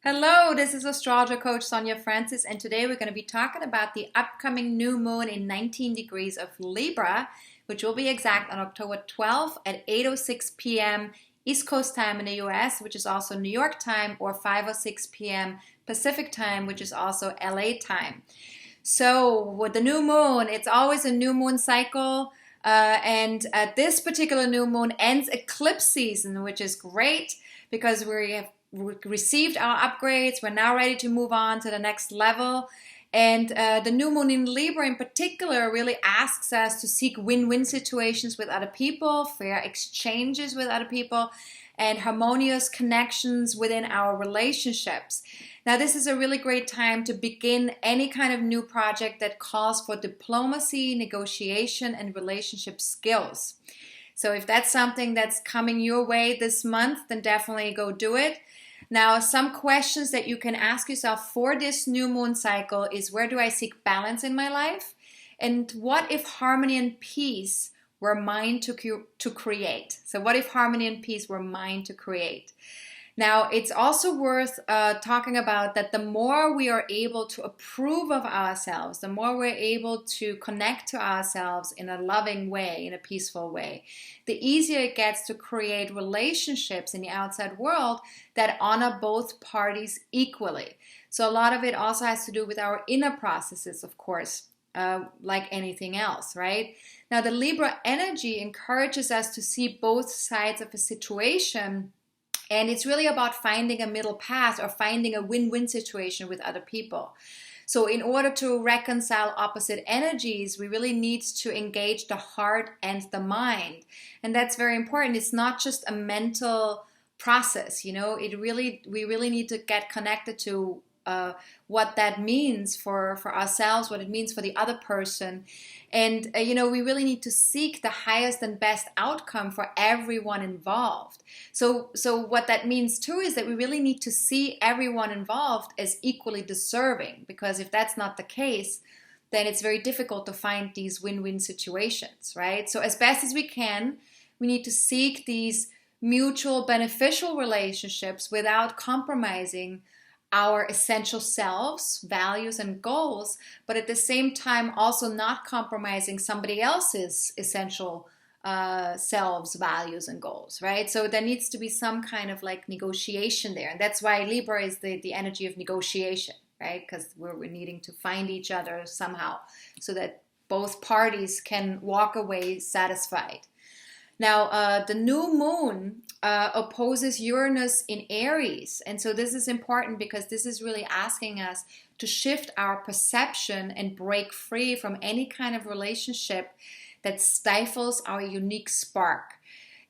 Hello, this is AstrologerCoach Sonja Francis, and today we're going to be talking about the upcoming new moon in 19 degrees of Libra, which will be exact on October 12th at 8:06 p.m. East Coast time in the US, which is also New York time, or 5:06 p.m. Pacific time, which is also LA time. So with the new moon, it's always a new moon cycle. And this particular new moon ends eclipse season, which is great because we have received our upgrades. We're now ready to move on to the next level. And the new moon in Libra in particular really asks us to seek win-win situations with other people, fair exchanges with other people, and harmonious connections within our relationships. Now, this is a really great time to begin any kind of new project that calls for diplomacy, negotiation, and relationship skills. So if that's something that's coming your way this month, then definitely go do it. Now, some questions that you can ask yourself for this new moon cycle is, where do I seek balance in my life? And what if harmony and peace were mine to create? So what if harmony and peace were mine to create? Now, it's also worth talking about that the more we are able to approve of ourselves, the more we're able to connect to ourselves in a loving way, in a peaceful way, the easier it gets to create relationships in the outside world that honor both parties equally. So a lot of it also has to do with our inner processes, of course, like anything else, right? Now, the Libra energy encourages us to see both sides of a situation. And it's really about finding a middle path or finding a win-win situation with other people. So in order to reconcile opposite energies, we really need to engage the heart and the mind. And that's very important. It's not just a mental process, we really need to get connected to what that means for ourselves, what it means for the other person. And, we really need to seek the highest and best outcome for everyone involved. So what that means too is that we really need to see everyone involved as equally deserving, because if that's not the case, then it's very difficult to find these win-win situations, right? So as best as we can, we need to seek these mutual beneficial relationships without compromising our essential selves, values, and goals, but at the same time also not compromising somebody else's essential selves, values, and goals, right? So there needs to be some kind of like negotiation there. And that's why Libra is the energy of negotiation, right? Because we're needing to find each other somehow so that both parties can walk away satisfied. Now, the new moon opposes Uranus in Aries. And so this is important because this is really asking us to shift our perception and break free from any kind of relationship that stifles our unique spark.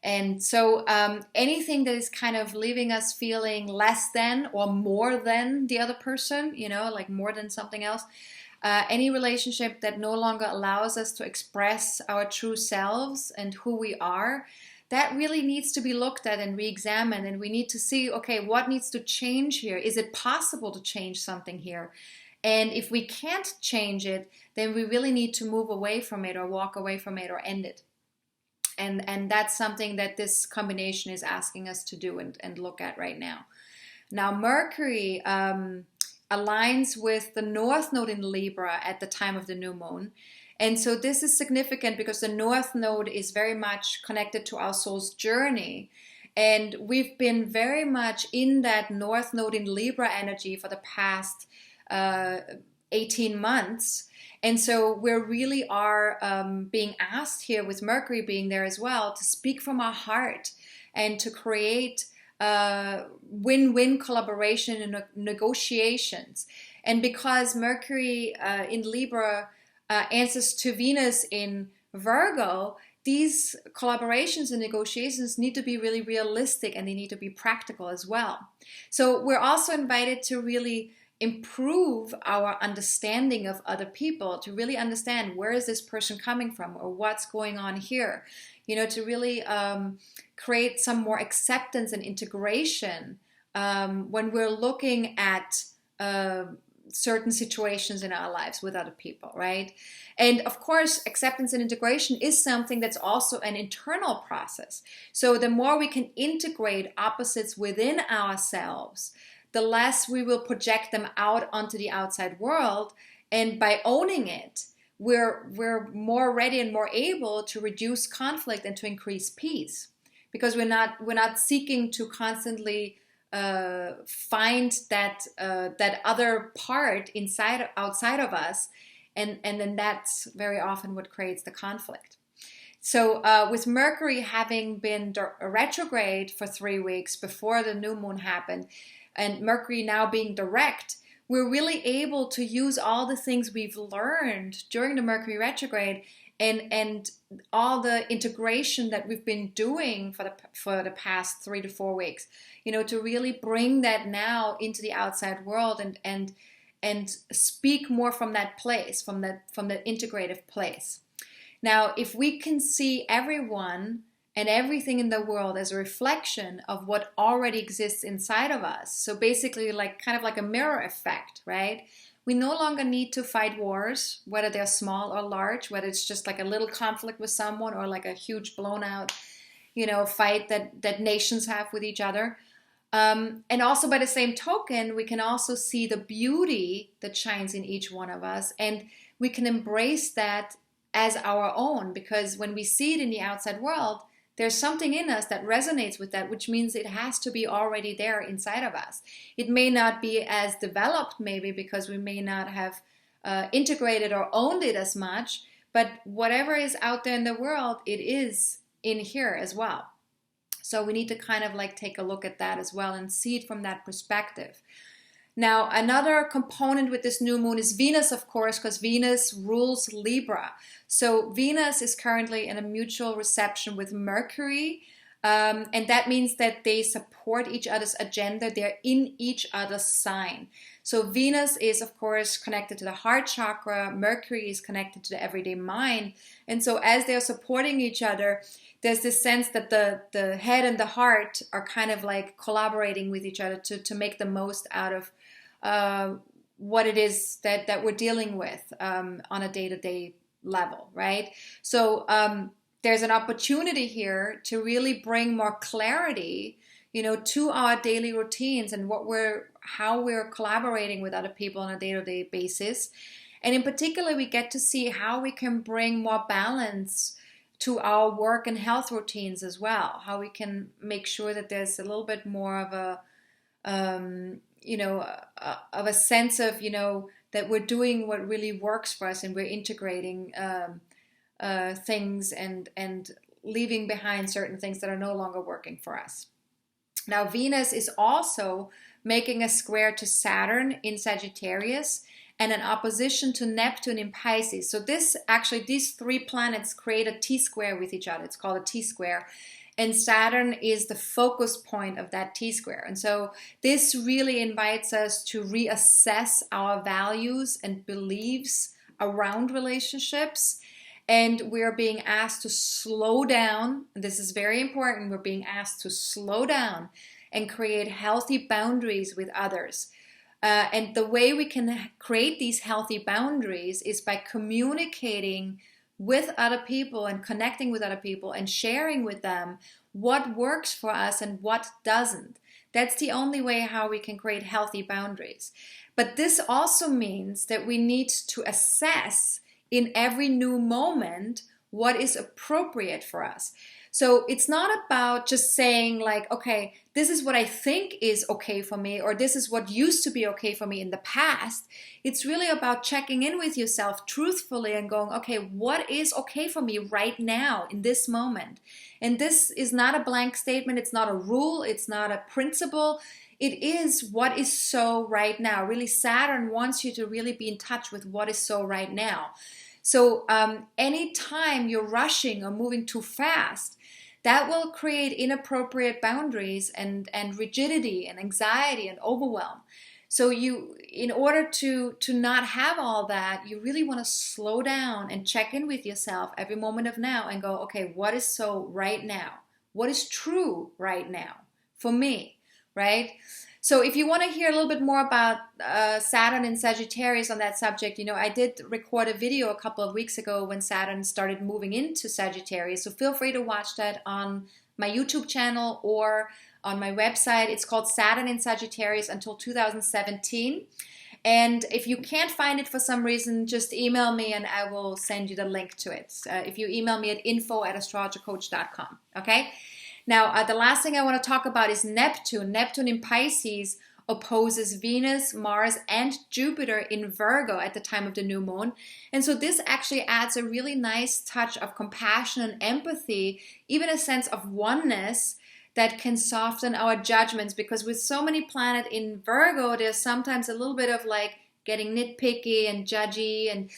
And so anything that is kind of leaving us feeling less than or more than the other person, like more than something else, any relationship that no longer allows us to express our true selves and who we are, that really needs to be looked at and re-examined. And we need to see, okay, what needs to change here? Is it possible to change something here? And if we can't change it, then we really need to move away from it or walk away from it or end it. And that's something that this combination is asking us to do and look at right now. Now, Mercury aligns with the North Node in Libra at the time of the new moon. And so this is significant because the North Node is very much connected to our soul's journey. And we've been very much in that North Node in Libra energy for the past 18 months. And so we really are being asked here, with Mercury being there as well, to speak from our heart and to create win-win collaboration and negotiations. And because Mercury in Libra answers to Venus in Virgo, these collaborations and negotiations need to be really realistic, and they need to be practical as well. So we're also invited to really improve our understanding of other people, to really understand, where is this person coming from, or what's going on here, to really create some more acceptance and integration when we're looking at certain situations in our lives with other people, right? And of course, acceptance and integration is something that's also an internal process. So the more we can integrate opposites within ourselves, the less we will project them out onto the outside world. And by owning it, we're more ready and more able to reduce conflict and to increase peace, because we're not seeking to constantly find that other part outside of us, and then that's very often what creates the conflict. So with Mercury having been retrograde for 3 weeks before the new moon happened, and Mercury now being direct, we're really able to use all the things we've learned during the Mercury retrograde and all the integration that we've been doing for the past 3 to 4 weeks, to really bring that now into the outside world and speak more from that place, from that integrative place. Now, if we can see everyone and everything in the world as a reflection of what already exists inside of us, so basically kind of like a mirror effect, right? We no longer need to fight wars, whether they're small or large, whether it's just like a little conflict with someone or like a huge blown out, fight that nations have with each other. And also by the same token, we can also see the beauty that shines in each one of us, and we can embrace that as our own, because when we see it in the outside world, there's something in us that resonates with that, which means it has to be already there inside of us. It may not be as developed, maybe because we may not have integrated or owned it as much, but whatever is out there in the world, it is in here as well. So we need to kind of take a look at that as well and see it from that perspective. Now, another component with this new moon is Venus, of course, because Venus rules Libra. So Venus is currently in a mutual reception with Mercury, and that means that they support each other's agenda. They're in each other's sign. So Venus is, of course, connected to the heart chakra. Mercury is connected to the everyday mind. And so as they're supporting each other, there's this sense that the head and the heart are kind of collaborating with each other to make the most out of what it is that we're dealing with on a day-to-day level, right? So there's an opportunity here to really bring more clarity, to our daily routines and how we're collaborating with other people on a day-to-day basis. And in particular, we get to see how we can bring more balance to our work and health routines as well. How we can make sure that there's a little bit more of a of a sense of, that we're doing what really works for us, and we're integrating things and leaving behind certain things that are no longer working for us. Now, Venus is also making a square to Saturn in Sagittarius and an opposition to Neptune in Pisces. So these 3 planets create a T-square with each other. It's called a T-square. And Saturn is the focus point of that T-square. And so this really invites us to reassess our values and beliefs around relationships. And we're being asked to slow down. This is very important. We're being asked to slow down and create healthy boundaries with others. And the way we can create these healthy boundaries is by communicating with other people and connecting with other people and sharing with them what works for us and what doesn't. That's the only way how we can create healthy boundaries. But this also means that we need to assess in every new moment what is appropriate for us. So it's not about just saying okay, this is what I think is okay for me, or this is what used to be okay for me in the past. It's really about checking in with yourself truthfully and going, okay, what is okay for me right now in this moment? And this is not a blank statement. It's not a rule. It's not a principle. It is what is so right now. Really, Saturn wants you to really be in touch with what is so right now. So anytime you're rushing or moving too fast, that will create inappropriate boundaries and rigidity and anxiety and overwhelm. So in order to not have all that, you really want to slow down and check in with yourself every moment of now and go, okay, what is so right now? What is true right now for me, right? So if you want to hear a little bit more about Saturn and Sagittarius on that subject, I did record a video a couple of weeks ago when Saturn started moving into Sagittarius. So feel free to watch that on my YouTube channel or on my website. It's called Saturn in Sagittarius until 2017. And if you can't find it for some reason, just email me and I will send you the link to it. If you email me at info@astrologercoach.com. Okay? Now, the last thing I want to talk about is Neptune. Neptune in Pisces opposes Venus, Mars, and Jupiter in Virgo at the time of the new moon. And so this actually adds a really nice touch of compassion and empathy, even a sense of oneness that can soften our judgments, because with so many planets in Virgo, there's sometimes a little bit of like getting nitpicky and judgy, and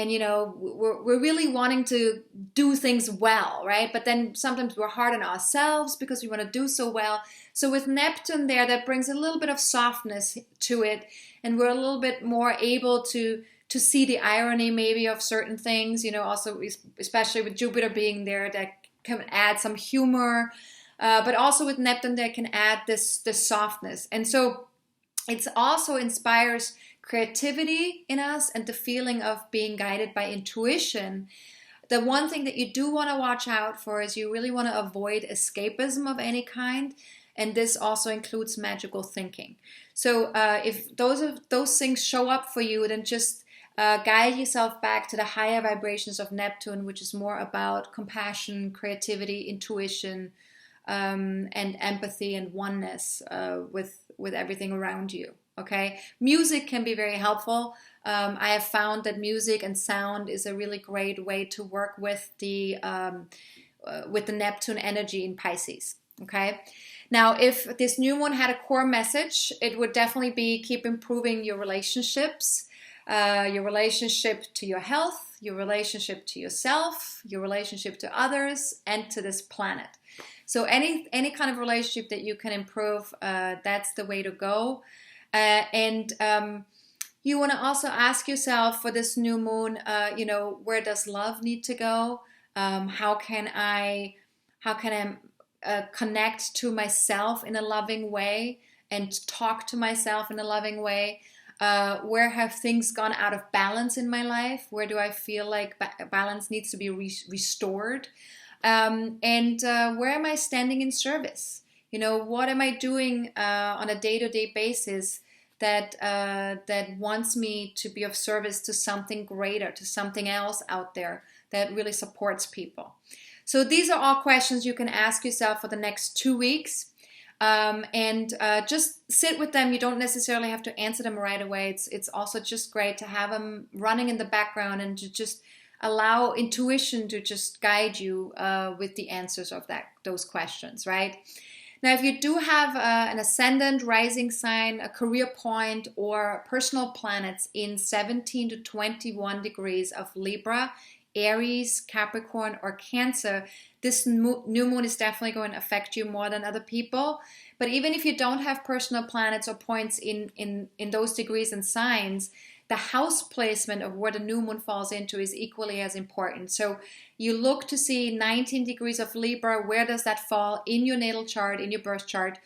you know, we're really wanting to do things well, right? But then sometimes we're hard on ourselves because we want to do so well. So with Neptune there, that brings a little bit of softness to it, and we're a little bit more able to see the irony maybe of certain things, you know, also especially with Jupiter being there, that can add some humor. But also with Neptune, they can add this softness. And so it also inspires creativity in us and the feeling of being guided by intuition. The one thing that you do want to watch out for is you really want to avoid escapism of any kind. And this also includes magical thinking. So if those things show up for you, then just guide yourself back to the higher vibrations of Neptune, which is more about compassion, creativity, intuition, and empathy and oneness with everything around you. Okay, music can be very helpful. I have found that music and sound is a really great way to work with the Neptune energy in Pisces. Okay, now if this new moon had a core message, it would definitely be keep improving your relationships, your relationship to your health, your relationship to yourself, your relationship to others, and to this planet. So any kind of relationship that you can improve, that's the way to go. And you want to also ask yourself for this new moon, you know, where does love need to go? How can I connect to myself in a loving way and talk to myself in a loving way? Where have things gone out of balance in my life? Where do I feel like balance needs to be restored? And where am I standing in service? You know, what am I doing on a day-to-day basis that wants me to be of service to something greater, to something else out there that really supports people? So these are all questions you can ask yourself for the next 2 weeks. And just sit with them. You don't necessarily have to answer them right away. It's also just great to have them running in the background and to just allow intuition to just guide you with the answers of those questions, right? Now, if you do have an ascendant, rising sign, a career point, or personal planets in 17 to 21 degrees of Libra, Aries, Capricorn, or Cancer, this new moon is definitely going to affect you more than other people. But even if you don't have personal planets or points in those degrees and signs, the house placement of where the new moon falls into is equally as important. So you look to see 19 degrees of Libra, where does that fall in your natal chart, in your birth chart?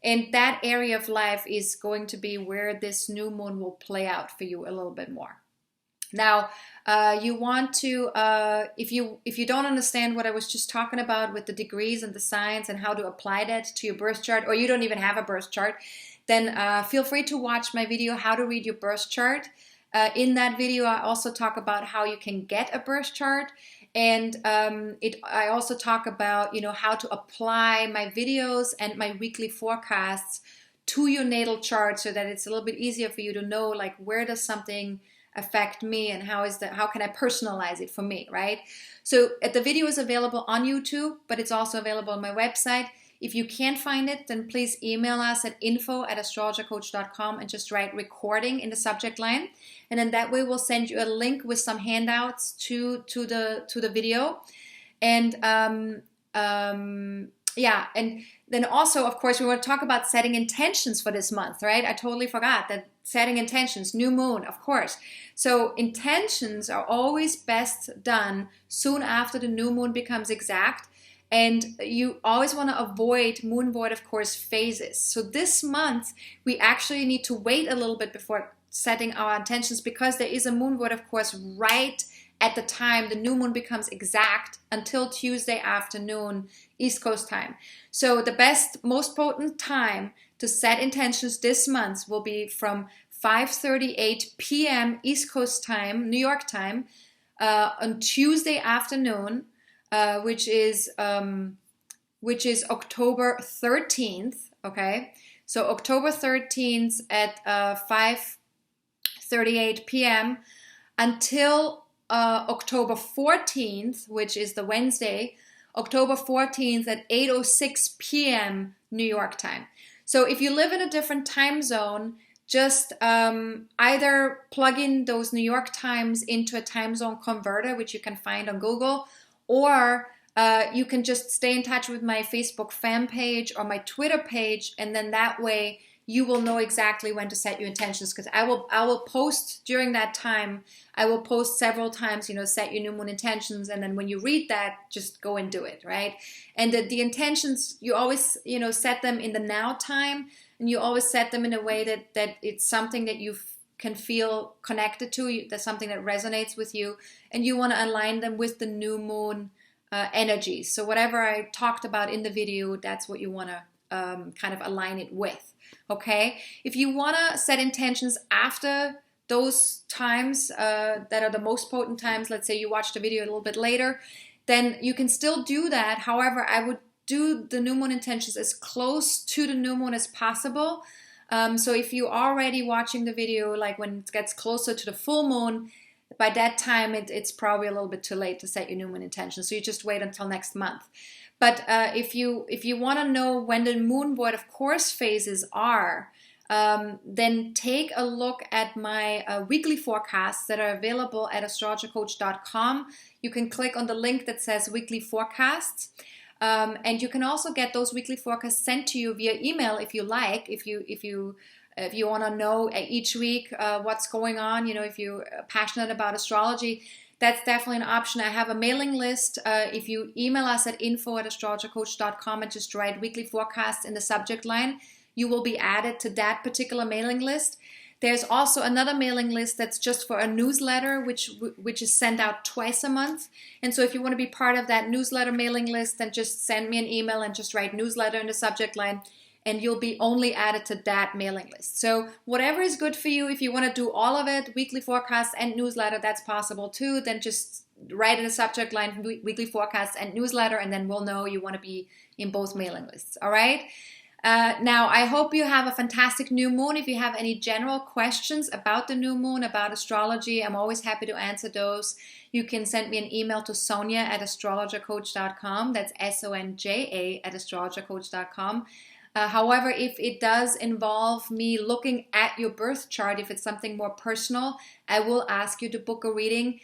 And that area of life is going to be where this new moon will play out for you a little bit more. Now, you want to, if you don't understand what I was just talking about with the degrees and the signs and how to apply that to your birth chart, or you don't even have a birth chart, then feel free to watch my video, How to Read Your Birth Chart. In that video, I also talk about how you can get a birth chart, and I also talk about, you know, how to apply my videos and my weekly forecasts to your natal chart so that it's a little bit easier for you to know, like, where does something affect me and how can I personalize it for me, right? So the video is available on YouTube, but it's also available on my website. If you can't find it, then please email us at info@astrologercoach.com and just write recording in the subject line. And then that way we'll send you a link with some handouts to the video. And yeah, and then also, of course, we want to talk about setting intentions for this month, right? I totally forgot that setting intentions, new moon, of course. So intentions are always best done soon after the new moon becomes exact. And you always want to avoid moon void, of course, phases. So this month, we actually need to wait a little bit before setting our intentions, because there is a moon void, of course, right at the time the new moon becomes exact until Tuesday afternoon, East Coast time. So the best, most potent time to set intentions this month will be from 5:38 p.m. East Coast time, New York time, on Tuesday afternoon, which is October 13th. Okay, so October 13th at 5:38 p.m. until October 14th, which is the Wednesday, October 14th at 8:06 p.m. New York time. So if you live in a different time zone, just either plug in those New York times into a time zone converter, which you can find on Google, or you can just stay in touch with my Facebook fan page or my Twitter page, and then that way you will know exactly when to set your intentions, because I will post during that time. I will post several times, set your new moon intentions, and then when you read that, just go and do it, right? And the intentions, you always, set them in the now time, and you always set them in a way that it's something that you can feel connected to, that's something that resonates with you, and you want to align them with the new moon energy. So whatever I talked about in the video, that's what you want to kind of align it with. Okay, if you want to set intentions after those times that are the most potent times, let's say you watched the video a little bit later, then you can still do that. However, I would do the new moon intentions as close to the new moon as possible. So if you're already watching the video, like when it gets closer to the full moon, by that time it's probably a little bit too late to set your new moon intentions. So you just wait until next month. But if you want to know when the moon void of course phases are, then take a look at my weekly forecasts that are available at AstrologerCoach.com. You can click on the link that says weekly forecasts. And you can also get those weekly forecasts sent to you via email if you like, if you want to know each week what's going on, if you're passionate about astrology. That's definitely an option. I have a mailing list. If you email us at info@astrologercoach.com and just write weekly forecast in the subject line, you will be added to that particular mailing list. There's also another mailing list that's just for a newsletter, which is sent out twice a month. And so if you want to be part of that newsletter mailing list, then just send me an email and just write newsletter in the subject line, and you'll be only added to that mailing list. So whatever is good for you, if you want to do all of it, weekly forecast and newsletter, that's possible too. Then just write in the subject line weekly forecast and newsletter, and then we'll know you want to be in both mailing lists. All right. Now, I hope you have a fantastic new moon. If you have any general questions about the new moon, about astrology, I'm always happy to answer those. You can send me an email to Sonja@astrologercoach.com. That's SONJA@astrologercoach.com. However, if it does involve me looking at your birth chart, if it's something more personal, I will ask you to book a reading,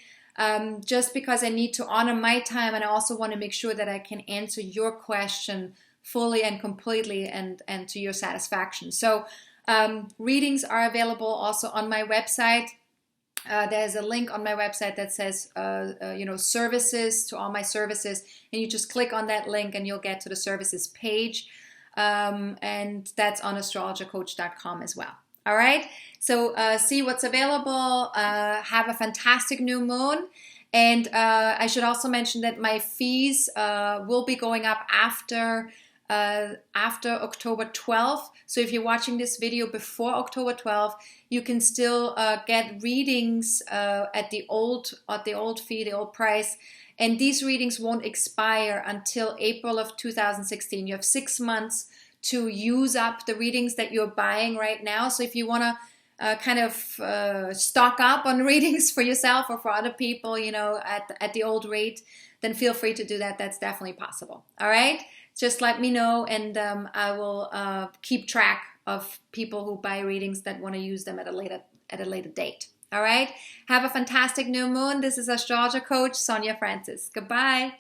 just because I need to honor my time, and I also want to make sure that I can answer your question fully and completely and to your satisfaction. So readings are available also on my website. There's a link on my website that says, services, to all my services, and you just click on that link and you'll get to the services page. And that's on astrologercoach.com as well. All right. So see what's available. Have a fantastic new moon. And I should also mention that my fees will be going up after October 12th. So if you're watching this video before October 12th, you can still get readings at the old fee, the old price. And these readings won't expire until April of 2016. You have 6 months to use up the readings that you're buying right now. So if you want to kind of stock up on readings for yourself or for other people, at the old rate, then feel free to do that. That's definitely possible. All right? Just let me know, and I will keep track of people who buy readings that want to use them at a later date. All right? Have a fantastic new moon. This is Astrologer Coach Sonja Francis. Goodbye.